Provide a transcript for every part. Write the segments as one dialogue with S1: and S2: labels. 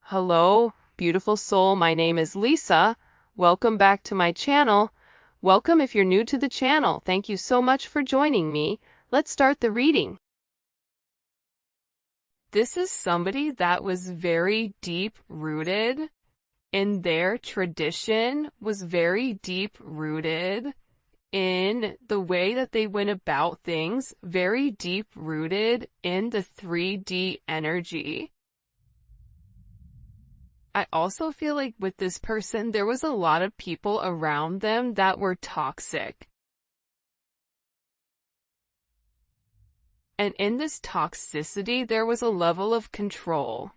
S1: Hello, beautiful soul. My name is Lisa. Welcome back to my channel. Welcome if you're new to the channel. Thank you so much for joining me. Let's start the reading. This is somebody that was very deep-rooted in their tradition, was very deep-rooted in the way that they went about things, very deep-rooted in the 3D energy. I also feel like with this person, there was a lot of people around them that were toxic. And in this toxicity, there was a level of control.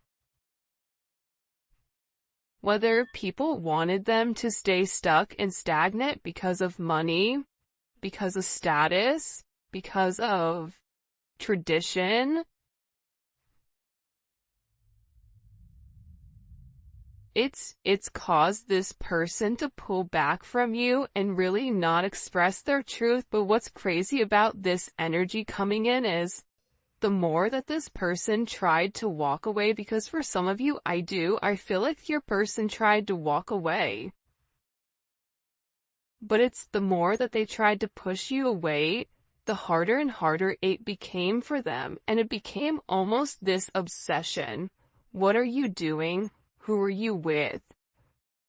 S1: Whether people wanted them to stay stuck and stagnant because of money, because of status, because of tradition, it's caused this person to pull back from you and really not express their truth. But what's crazy about this energy coming in is the more that this person tried to walk away, because for some of you, I feel like your person tried to walk away. But it's the more that they tried to push you away, the harder and harder it became for them. And it became almost this obsession. What are you doing? Who are you with?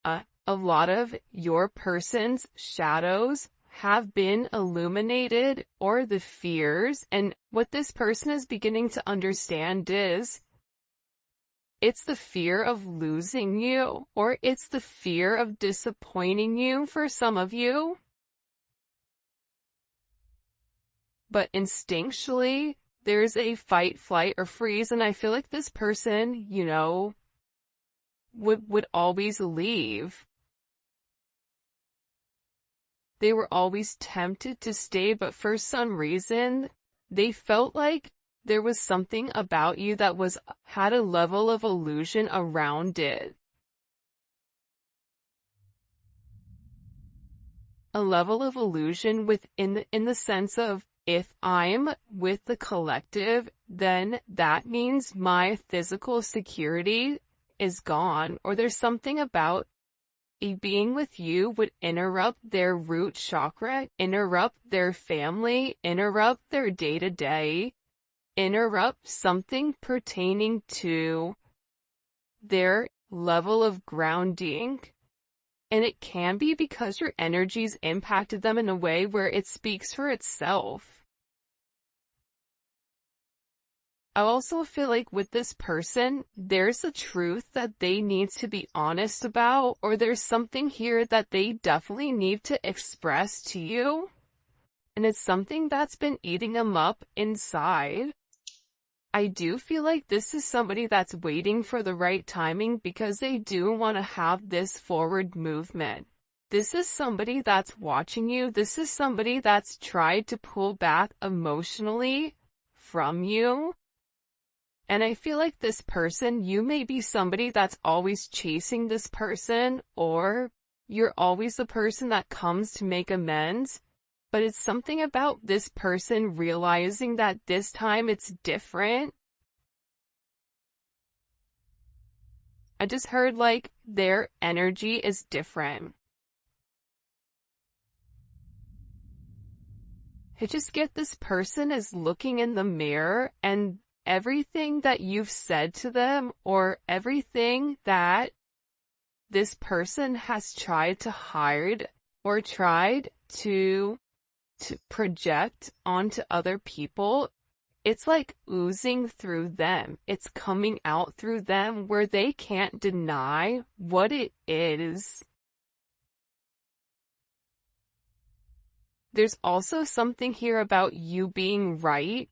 S1: A lot of your person's shadows have been illuminated, or the fears, and what this person is beginning to understand is it's the fear of losing you, or it's the fear of disappointing you for some of you. But instinctually, there's a fight, flight, or freeze, and I feel like this person, would always leave. They were always tempted to stay, but for some reason, they felt like there was something about you that had a level of illusion around it. A level of illusion in the sense of, if I'm with the collective, then that means my physical security is gone, or there's something about being with you would interrupt their root chakra, interrupt their family, interrupt their day-to-day, interrupt something pertaining to their level of grounding. And it can be because your energies impacted them in a way where it speaks for itself. I also feel like with this person, there's a truth that they need to be honest about, or there's something here that they definitely need to express to you. And it's something that's been eating them up inside. I do feel like this is somebody that's waiting for the right timing, because they do want to have this forward movement. This is somebody that's watching you. This is somebody that's tried to pull back emotionally from you. And I feel like this person, you may be somebody that's always chasing this person, or you're always the person that comes to make amends. But it's something about this person realizing that this time it's different. I just heard like their energy is different. I just get this person is looking in the mirror, and everything that you've said to them, or everything that this person has tried to hide or tried to project onto other people, it's like oozing through them. It's coming out through them where they can't deny what it is. There's also something here about you being right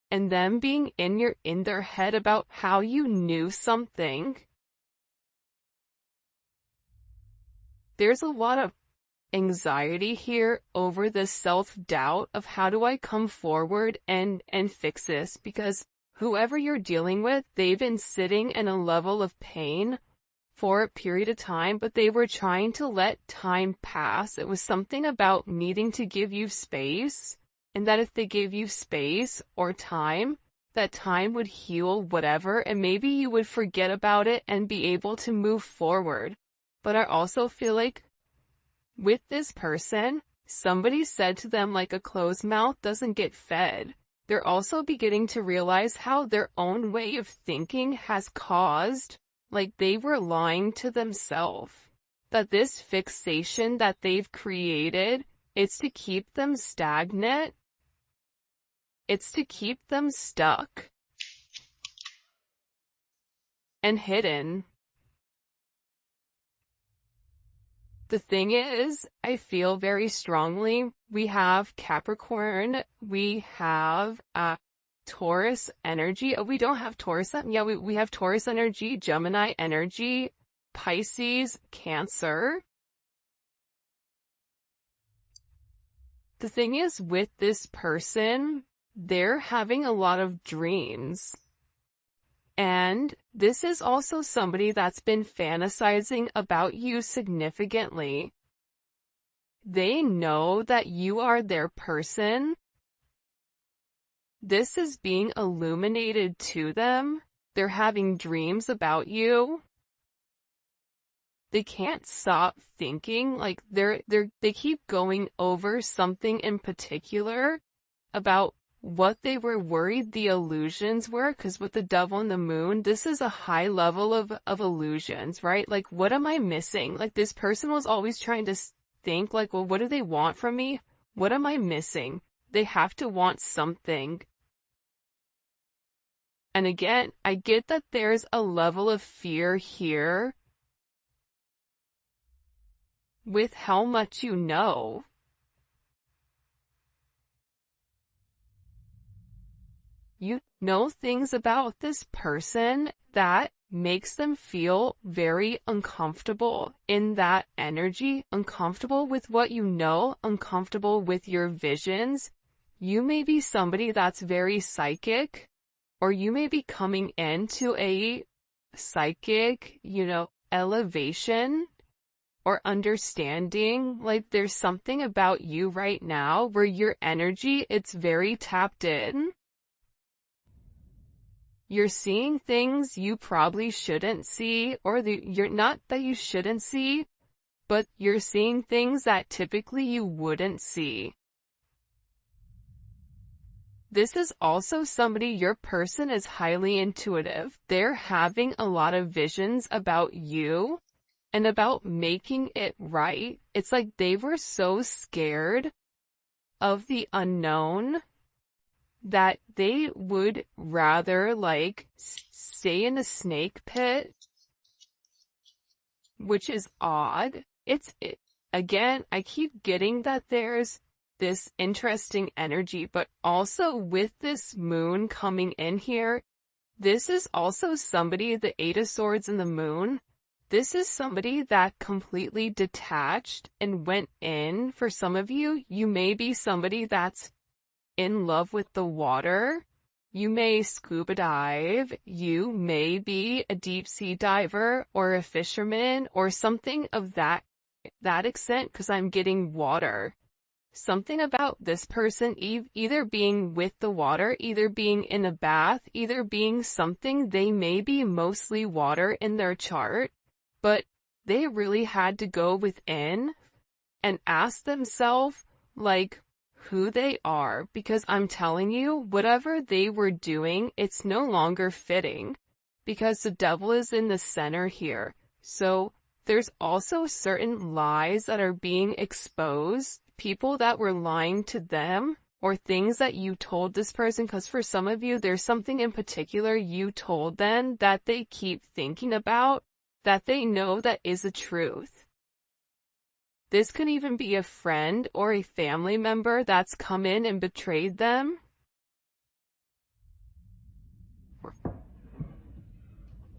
S1: and them being in their head about how you knew something. There's a lot of anxiety here over the self-doubt of how do I come forward and fix this, because whoever you're dealing with, they've been sitting in a level of pain for a period of time, but they were trying to let time pass. It was something about needing to give you space, and that if they gave you space or time, that time would heal whatever, and maybe you would forget about it and be able to move forward. But I also feel like with this person, somebody said to them like a closed mouth doesn't get fed. They're also beginning to realize how their own way of thinking has caused, like they were lying to themselves. That this fixation that they've created, it's to keep them stagnant. It's to keep them stuck and hidden. The thing is, I feel very strongly, we have Capricorn, we have Taurus energy. Oh, we don't have Taurus. Yeah, we have Taurus energy, Gemini energy, Pisces, Cancer. The thing is, with this person, they're having a lot of dreams. And this is also somebody that's been fantasizing about you significantly. They know that you are their person. This is being illuminated to them. They're having dreams about you. They can't stop thinking, like they keep going over something in particular about what they were worried the illusions were, because with the devil and the moon, this is a high level of illusions, right? Like, what am I missing? Like, this person was always trying to think, like, well, what do they want from me? What am I missing? They have to want something. And again, I get that there's a level of fear here with how much you know. You know things about this person that makes them feel very uncomfortable in that energy, uncomfortable with what you know, uncomfortable with your visions. You may be somebody that's very psychic, or you may be coming into a psychic, elevation or understanding. Like, there's something about you right now where your energy, it's very tapped in. You're seeing things you probably shouldn't see, or you're not that you shouldn't see, but you're seeing things that typically you wouldn't see. This is also somebody, your person is highly intuitive. They're having a lot of visions about you and about making it right. It's like they were so scared of the unknown that they would rather like stay in a snake pit, which is odd. Again, I keep getting that there's this interesting energy, but also with this moon coming in here, this is also somebody, the Eight of Swords and the moon, this is somebody that completely detached and went in. For some of you, you may be somebody that's in love with the water. You may scuba dive. You may be a deep sea diver or a fisherman or something of that extent, because I'm getting water. Something about this person either being with the water, either being in a bath, either being something. They may be mostly water in their chart, but they really had to go within and ask themselves, like, who they are, because I'm telling you, whatever they were doing, it's no longer fitting, because the devil is in the center here. So there's also certain lies that are being exposed, people that were lying to them, or things that you told this person, because for some of you, there's something in particular you told them that they keep thinking about, that they know that is a truth. This could even be a friend or a family member that's come in and betrayed them.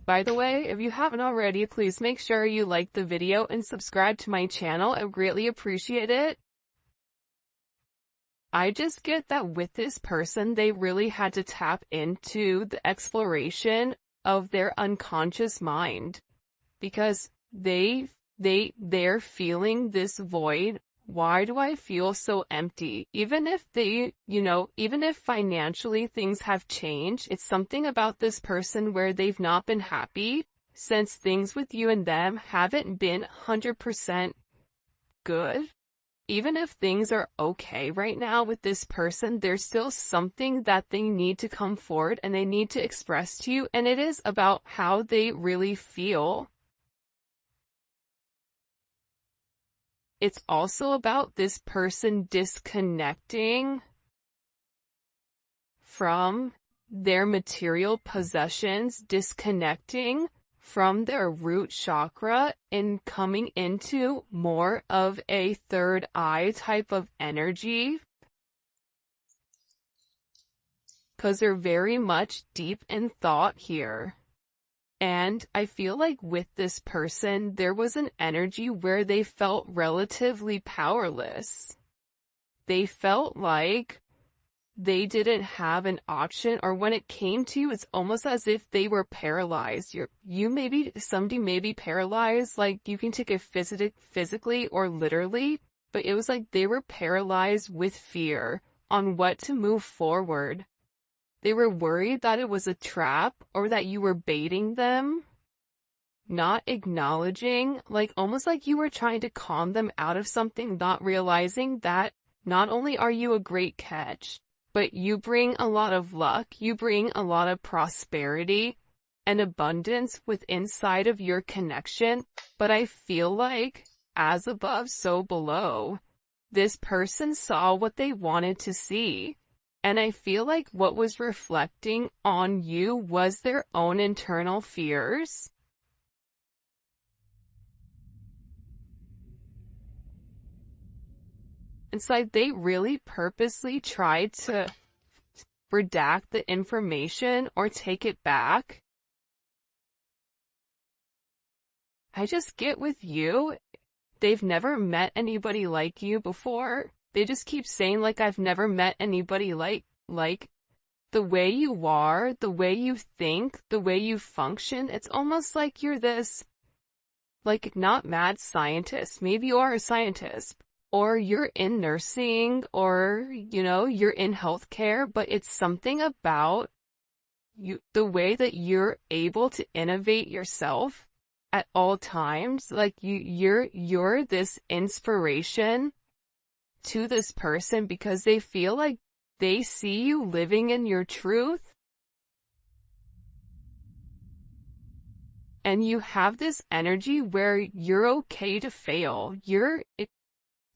S1: By the way, if you haven't already, please make sure you like the video and subscribe to my channel. I greatly appreciate it. I just get that with this person, they really had to tap into the exploration of their unconscious mind, because they're feeling this void why do I feel so empty? Even if even if financially things have changed, it's something about this person where they've not been happy since things with you and them haven't been 100% good. Even if things are okay right now with this person, there's still something that they need to come forward and they need to express to you, and it is about how they really feel. It's also about this person disconnecting from their material possessions, disconnecting from their root chakra and coming into more of a third eye type of energy. Because they're very much deep in thought here. And I feel like with this person, there was an energy where they felt relatively powerless. They felt like they didn't have an option, or when it came to you, it's almost as if they were paralyzed. Somebody may be paralyzed, like you can take it physically or literally, but it was like they were paralyzed with fear on what to move forward. They were worried that it was a trap or that you were baiting them, not acknowledging, like almost like you were trying to calm them out of something, not realizing that not only are you a great catch, but you bring a lot of luck, you bring a lot of prosperity and abundance with inside of your connection. But I feel like, as above, so below, this person saw what they wanted to see. And I feel like what was reflecting on you was their own internal fears. It's like they really purposely tried to redact the information or take it back. I just get with you, they've never met anybody like you before. They just keep saying, like, I've never met anybody like the way you are, the way you think, the way you function. It's almost like you're this, like, not mad scientist. Maybe you are a scientist, or you're in nursing, or, you're in healthcare, but it's something about you, the way that you're able to innovate yourself at all times. Like you're this inspiration to this person because they feel like they see you living in your truth. And you have this energy where you're okay to fail.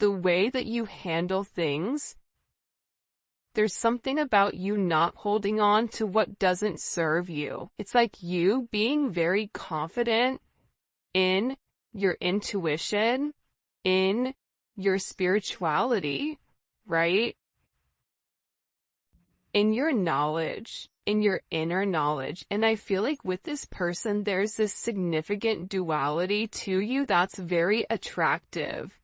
S1: The way that you handle things, there's something about you not holding on to what doesn't serve you. It's like you being very confident in your intuition, in your spirituality, right? In your knowledge, in your inner knowledge. And I feel like with this person, there's this significant duality to you that's very attractive.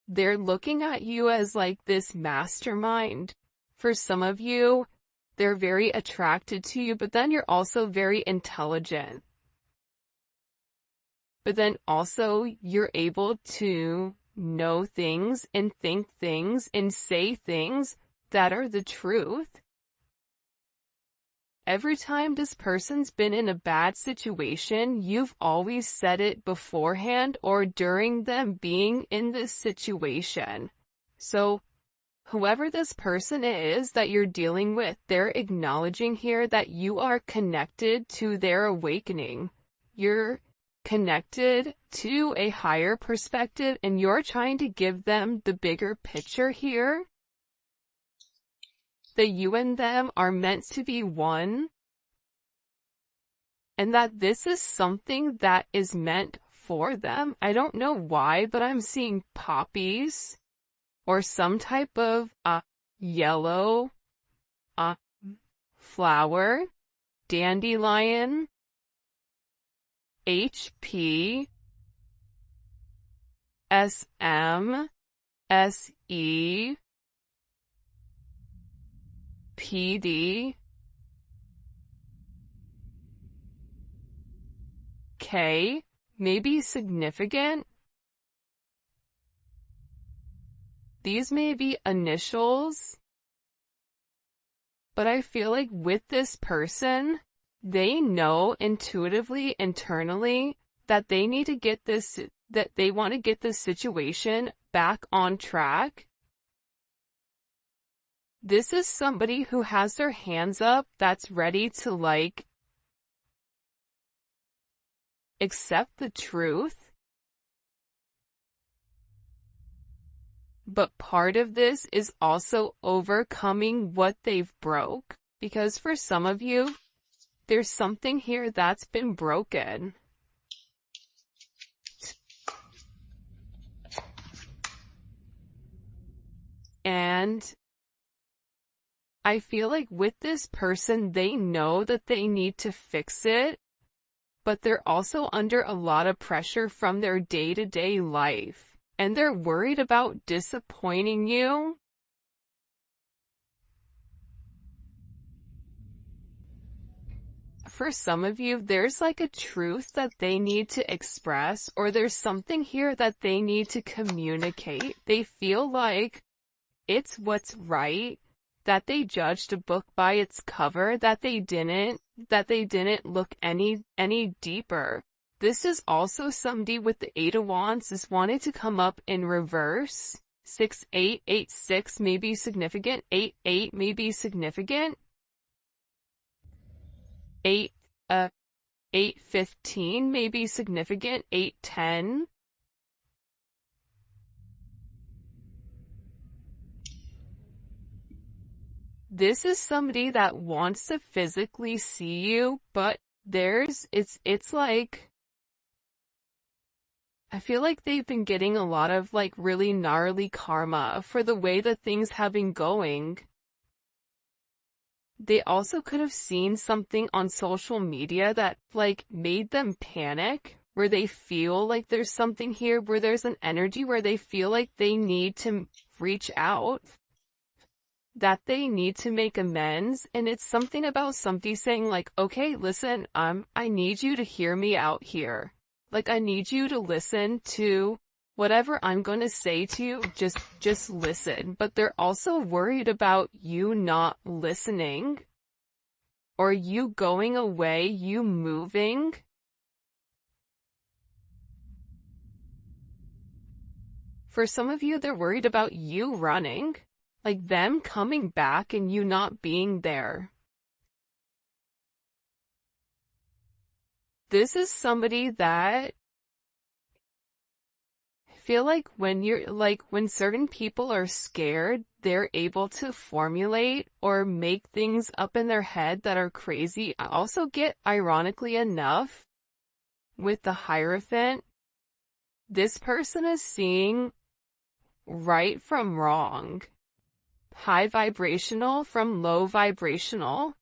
S1: They're looking at you as like this mastermind. For some of you, they're very attracted to you, but then you're also very intelligent. But then also you're able to know things and think things and say things that are the truth. Every time this person's been in a bad situation, you've always said it beforehand or during them being in this situation. So whoever this person is that you're dealing with, they're acknowledging here that you are connected to their awakening. You're connected to a higher perspective and you're trying to give them the bigger picture here. That you and them are meant to be one. And that this is something that is meant for them. I don't know why, but I'm seeing poppies or some type of yellow flower, dandelion, HP, SM, SE, PD, K, may be significant. These may be initials. But I feel like with this person, they know intuitively, internally, that they need to get this, that they want to get this situation back on track. This is somebody who has their hands up, that's ready to like accept the truth. But part of this is also overcoming what they've broke. Because for some of you, there's something here that's been broken. And I feel like with this person, they know that they need to fix it, but they're also under a lot of pressure from their day-to-day life, and they're worried about disappointing you. For some of you, there's like a truth that they need to express, or there's something here that they need to communicate. They feel like it's what's right, that they judged a book by its cover, that they didn't look any deeper. This is also somebody with the 8 of Wands is wanting to come up in reverse. 6-8, 8-6 may be significant. 8-8 may be significant. 8-15 may be significant. 8-10. This is somebody that wants to physically see you, but it's like, I feel like they've been getting a lot of like really gnarly karma for the way that things have been going. They also could have seen something on social media that like made them panic, where they feel like there's something here, where there's an energy where they feel like they need to reach out, that they need to make amends. And it's something about somebody saying like, okay, listen, I need you to hear me out here. Like, I need you to listen to whatever I'm going to say to you. Just listen. But they're also worried about you not listening, or you going away, you moving. For some of you, they're worried about you running. Like them coming back and you not being there. This is somebody that I feel like when certain people are scared, they're able to formulate or make things up in their head that are crazy. I also get, ironically enough, with the Hierophant, this person is seeing right from wrong. High vibrational from low vibrational,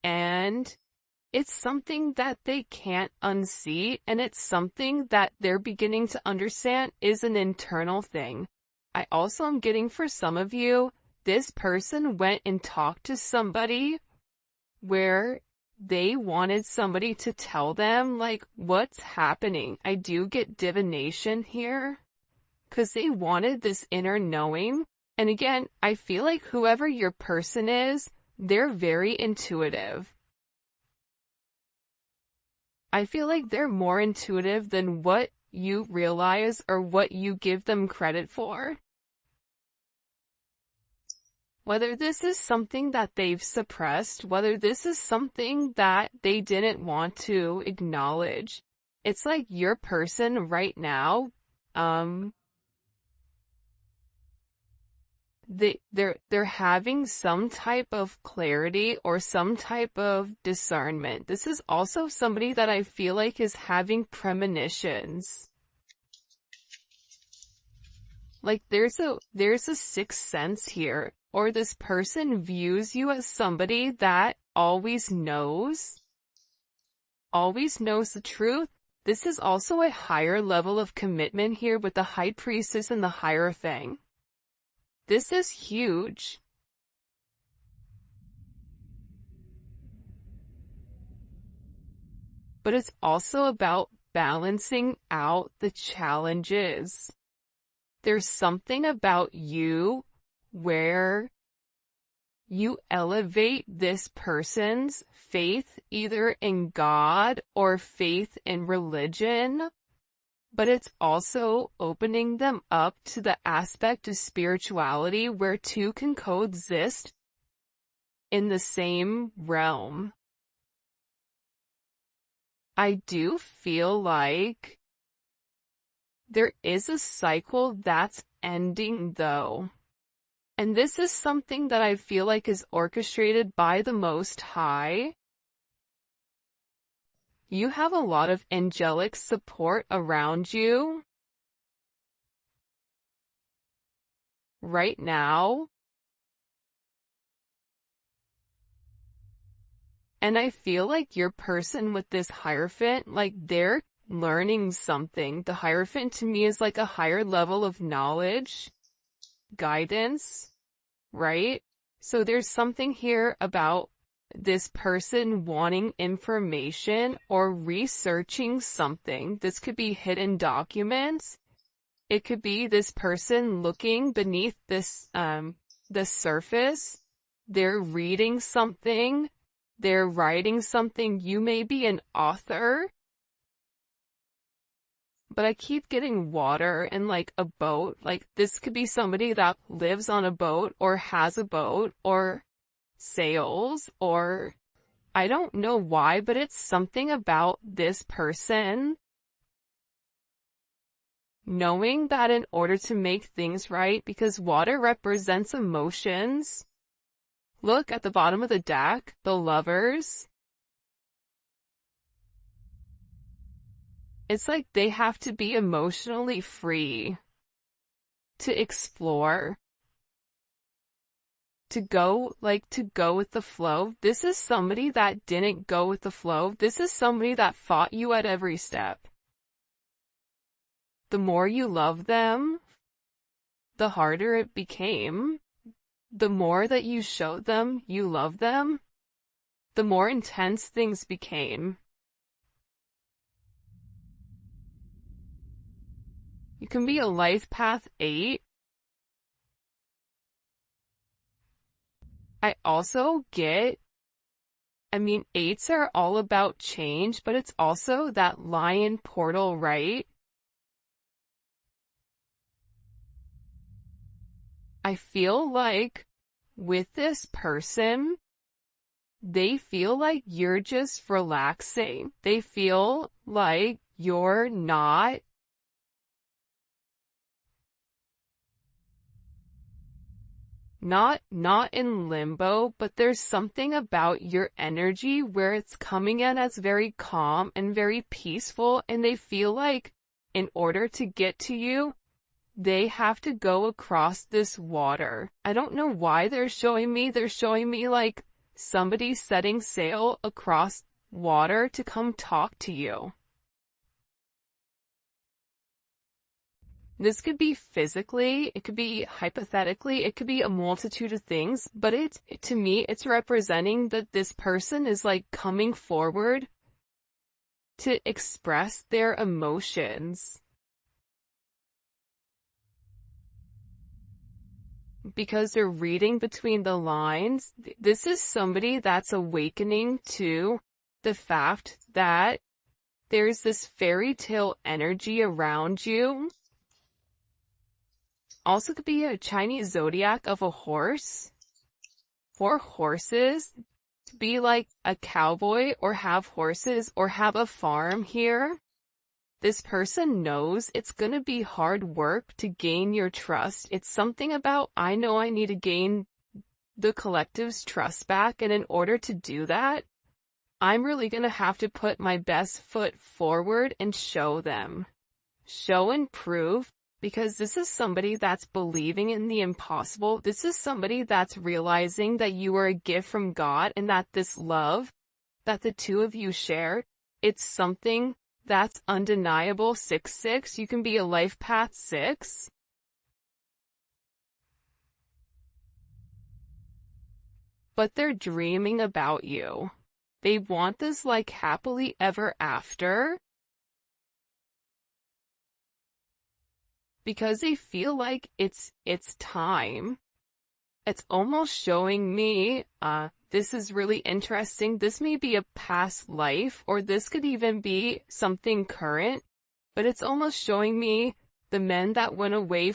S1: and it's something that they can't unsee, and it's something that they're beginning to understand is an internal thing. I also am getting, for some of you, this person went and talked to somebody where they wanted somebody to tell them like what's happening. I do get divination here, because they wanted this inner knowing. And again, I feel like whoever your person is, they're very intuitive. I feel like they're more intuitive than what you realize or what you give them credit for. Whether this is something that they've suppressed, whether this is something that they didn't want to acknowledge. It's like your person right now, they're having some type of clarity or some type of discernment. This is also somebody that I feel like is having premonitions. Like there's a sixth sense here, or this person views you as somebody that always knows the truth. This is also a higher level of commitment here with the High Priestess and the Hierophant. This is huge. But it's also about balancing out the challenges. There's something about you where you elevate this person's faith either in God or faith in religion, but it's also opening them up to the aspect of spirituality where two can coexist in the same realm. I do feel like there is a cycle that's ending though. And this is something that I feel like is orchestrated by the Most High. You have a lot of angelic support around you right now. And I feel like your person with this Hierophant, like they're learning something. The Hierophant to me is like a higher level of knowledge, guidance, right? So there's something here about this person wanting information or researching something. This could be hidden documents. It could be this person looking beneath this, the surface. They're reading something. They're writing something. You may be an author. But I keep getting water and like a boat. Like this could be somebody that lives on a boat or has a boat or sails, or I don't know why, but it's something about this person knowing that in order to make things right, because water represents emotions. Look at the bottom of the deck, the Lovers. It's like they have to be emotionally free to explore, to go with the flow. This is somebody that didn't go with the flow. This is somebody that fought you at every step. The more you love them, the harder it became. The more that you showed them you love them, the more intense things became. You can be a life path 8. I also get, 8s are all about change, but it's also that lion portal, right? I feel like with this person, they feel like you're just relaxing. They feel like you're not in limbo, but there's something about your energy where it's coming in as very calm and very peaceful, and they feel like in order to get to you, they have to go across this water. I don't know why they're showing me like somebody setting sail across water to come talk to you. This could be physically, it could be hypothetically, it could be a multitude of things, but to me, it's representing that this person is like coming forward to express their emotions. Because they're reading between the lines. This is somebody that's awakening to the fact that there's this fairy tale energy around you. Also could be a Chinese zodiac of a horse. 4 horses. To be like a cowboy or have horses or have a farm here. This person knows it's gonna be hard work to gain your trust. It's something about, I know I need to gain the collective's trust back, and in order to do that, I'm really gonna have to put my best foot forward and show them. Show and prove, because this is somebody that's believing in the impossible. This is somebody that's realizing that you are a gift from God and that this love that the two of you share, it's something that's undeniable. 6-6, you can be a life path 6. But they're dreaming about you. They want this like happily ever after. because they feel like it's time. It's almost showing me, this is really interesting. This may be a past life, or this could even be something current, but it's almost showing me the men that went away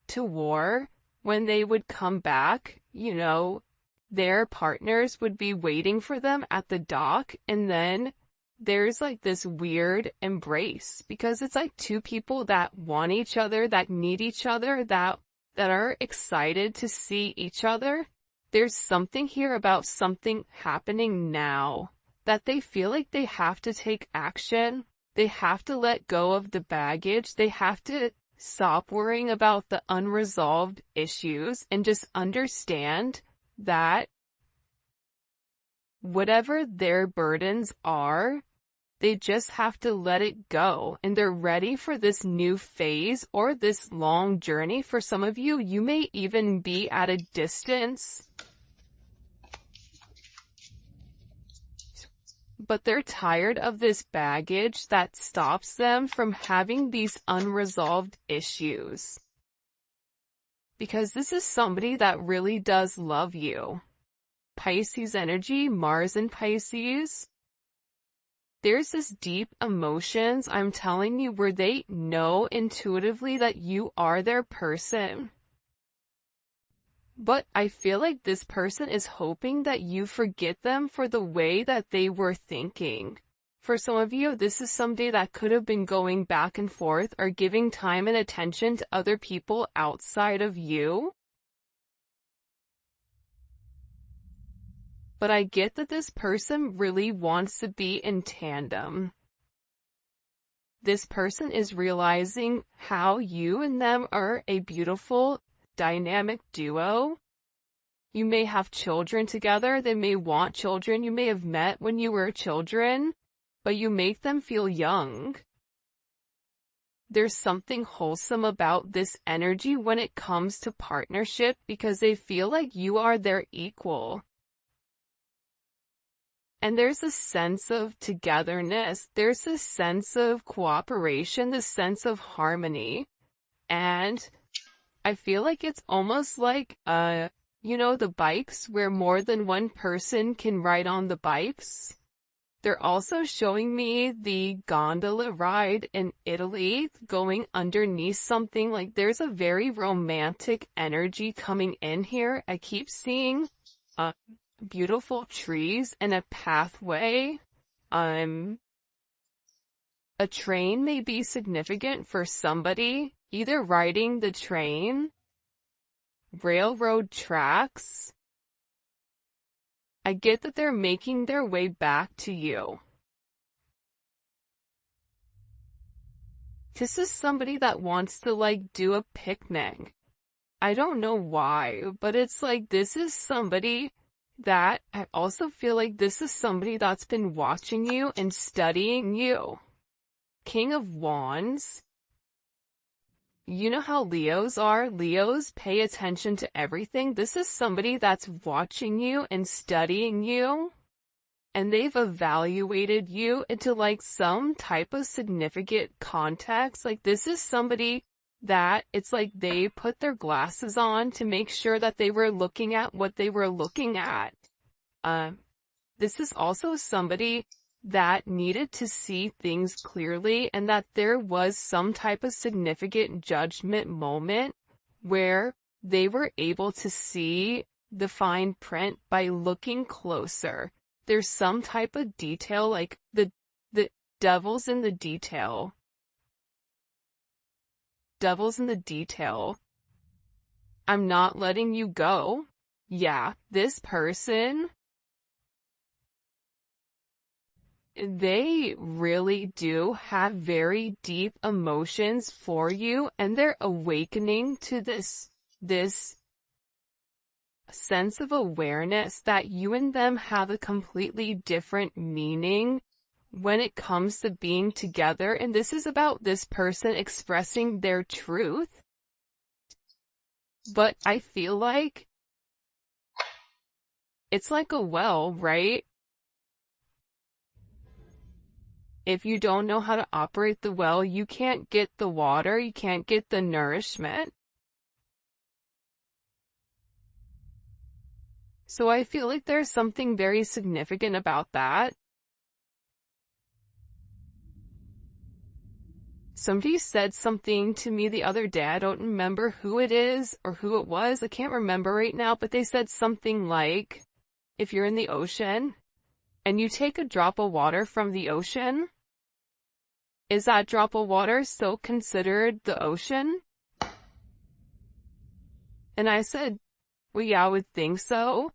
S1: to war, when they would come back, you know, their partners would be waiting for them at the dock, and then there's like this weird embrace, because it's like two people that want each other, that need each other, that are excited to see each other. There's something here about something happening now, that they feel like they have to take action. They have to let go of the baggage. They have to stop worrying about the unresolved issues and just understand that whatever their burdens are, they just have to let it go, and they're ready for this new phase or this long journey. For some of you, you may even be at a distance, but they're tired of this baggage that stops them from having these unresolved issues. Because this is somebody that really does love you. Pisces energy, Mars in Pisces. There's this deep emotions, I'm telling you, where they know intuitively that you are their person. But I feel like this person is hoping that you forget them for the way that they were thinking. For some of you, this is somebody that could have been going back and forth or giving time and attention to other people outside of you. But I get that this person really wants to be in tandem. This person is realizing how you and them are a beautiful, dynamic duo. You may have children together. They may want children. You may have met when you were children, but you make them feel young. There's something wholesome about this energy when it comes to partnership, because they feel like you are their equal. And there's a sense of togetherness. There's a sense of cooperation, this sense of harmony. And I feel like it's almost like, you know, the bikes where more than one person can ride on the bikes. They're also showing me the gondola ride in Italy, going underneath something. Like, there's a very romantic energy coming in here. I keep seeing, beautiful trees and a pathway. A train may be significant for somebody, either riding the train, railroad tracks. I get that they're making their way back to you. This is somebody that wants to like do a picnic. I don't know why, but it's like this is somebody that I also feel like this is somebody that's been watching you and studying you. King of Wands. You know how Leos are? Leos pay attention to everything. This is somebody that's watching you and studying you, and they've evaluated you into like some type of significant context. Like, this is somebody that it's like they put their glasses on to make sure that they were looking at what they were looking at. This is also somebody that needed to see things clearly, and that there was some type of significant judgment moment where they were able to see the fine print by looking closer. There's some type of detail, like the devil's in the detail. Devil's in the detail. I'm not letting you go. Yeah, this person, they really do have very deep emotions for you, and they're awakening to this sense of awareness that you and them have a completely different meaning when it comes to being together. And this is about this person expressing their truth. But I feel like it's like a well, right? if you don't know how to operate the well, you can't get the water, you can't get the nourishment. So I feel like there's something very significant about that. Somebody said something to me the other day. I don't remember who it is or who it was. I can't remember right now, but they said something like, if you're in the ocean and you take a drop of water from the ocean, is that drop of water still considered the ocean? And I said, well, yeah, I would think so.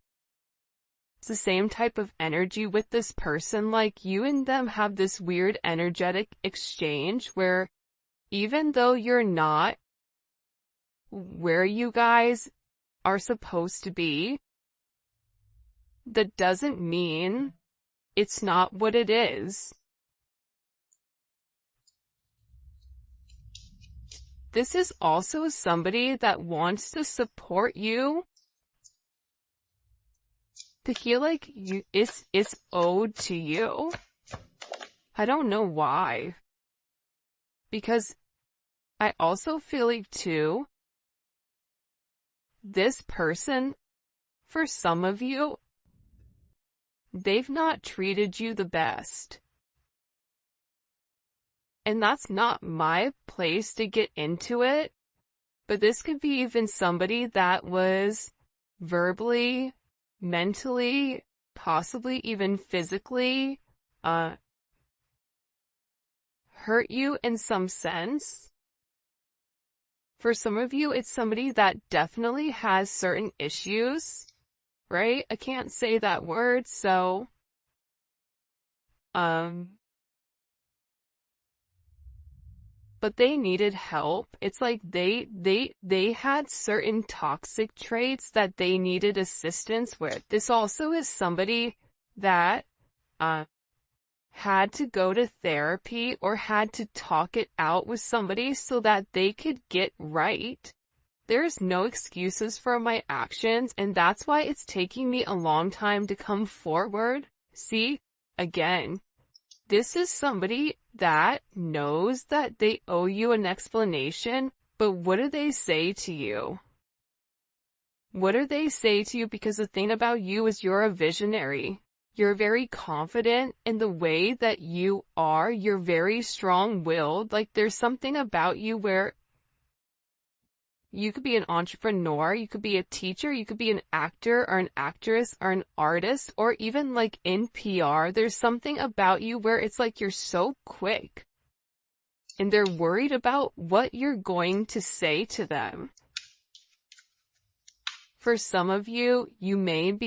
S1: It's the same type of energy with this person. Like, you and them have this weird energetic exchange where even though you're not where you guys are supposed to be, that doesn't mean it's not what it is. This is also somebody that wants to support you, to feel like it's owed to you. I don't know why. Because I also feel like too, this person, for some of you, they've not treated you the best. And that's not my place to get into it, but this could be even somebody that was verbally, mentally, possibly even physically, hurt you in some sense. For some of you, it's somebody that definitely has certain issues, right? I can't say that word, so, but they needed help. It's like they had certain toxic traits that they needed assistance with. This also is somebody that, had to go to therapy or had to talk it out with somebody so that they could get right. There's no excuses for my actions, and that's why it's taking me a long time to come forward. See, again, this is somebody that knows that they owe you an explanation, but what do they say to you? What do they say to you? Because the thing about you is you're a visionary. You're very confident in the way that you are. You're very strong-willed. Like, there's something about you where you could be an entrepreneur, you could be a teacher, you could be an actor or an actress or an artist, or even like in PR. There's something about you where it's like you're so quick and they're worried about what you're going to say to them. For some of you, you may be